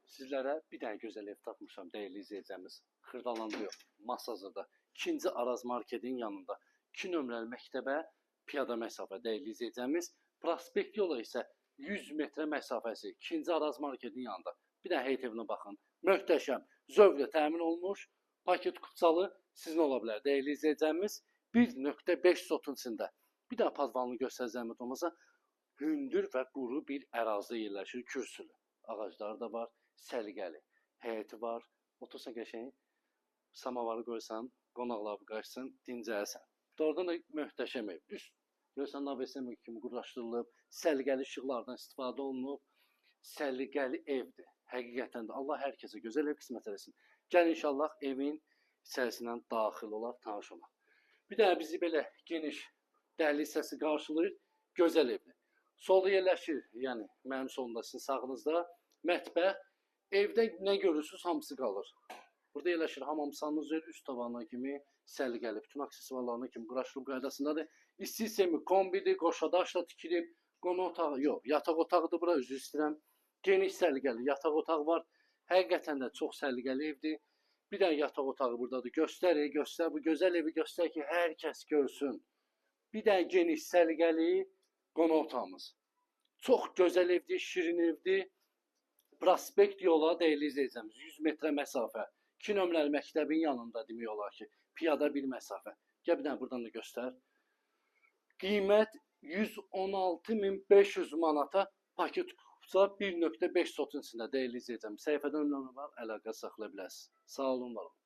Sizlərə bir dənə gözəl ev tapmışam, dəyərli izləyəcəyimiz. Xırdalanda yox, Masazırda. 2-ci Araz Marketin yanında. 2 nömrəli məktəbə piyada məsafə, dəyərli izləyəcəyimiz. Prospekt yola isə 100 metrə məsafəsi. 2-ci Araz Marketin yanında. Bir dənə heyət evinə baxın. Möhtəşəm, zövqlə təmin olunmuş, paket kupçalı sizin ola bilər. Dəyərli izləyəcəyimiz 1.5 sotun içində. Bir daha padvalını göstərəcəm olmasa. Hündür və quru bir ərazidə yerləşir, kürsülü. Ağaclar da var, səliqəli. Həyəti var, otursan qəşəng, samavarı qoysan, qonaqlar qaçsın, dincəlsən. Doğrudan da möhtəşəm ev. Üst görsən navəsəmə kimi quraşdırılıb, səliqəli işıqlardan istifadə olunub, səliqəli evdir. Həqiqətən də Allah hər kəsə gözəl ev qismət eləsin. Gəl inşallah evin içərisindən daxil olaq, tanış olaq. Bir də bizi belə geniş dəhliz hissəsi qarşılayır, gözəl evdir. Solda yerləşir, yəni mənim solumda, sizin sağınızda mətbəx. Evdə nə görürsünüz, hamısı qalır. Burada yerləşir hamamsanız, üst tavanına kimi səliqəli, bütün aksesuarlarına kimi quraşdırılıb qaydasındadır. İsti-sistemi kombidir, qoşadaşla tikilib, qonaq otağı yox, yataq otağıdır bura, üzr istəyirəm. Geniş səliqəli yataq otağı var. Həqiqətən də çox səliqəli evdir. Bir dənə yataq otağı buradadır. Göstər bu gözəl evi göstər ki, hər kəs görsün. Bir dənə geniş səliqəli qonaq otağımız. Çox gözəl evdir, şirin evdir. Prospekt yola dəyərli izləyəcəyimiz 100 metrə məsafə. 2 nömrəli məktəbin yanında demək olar ki, piyada bir məsafə. Gəl bir dənə buradan da göstər. Qiymət 116.500 manata, paket kupça 1.5 sotun içində dəyərli izləyəcəyimiz. Səhifədə nömrə var, əlaqə saxlaya bilərsiniz. Sağ olun, var olun.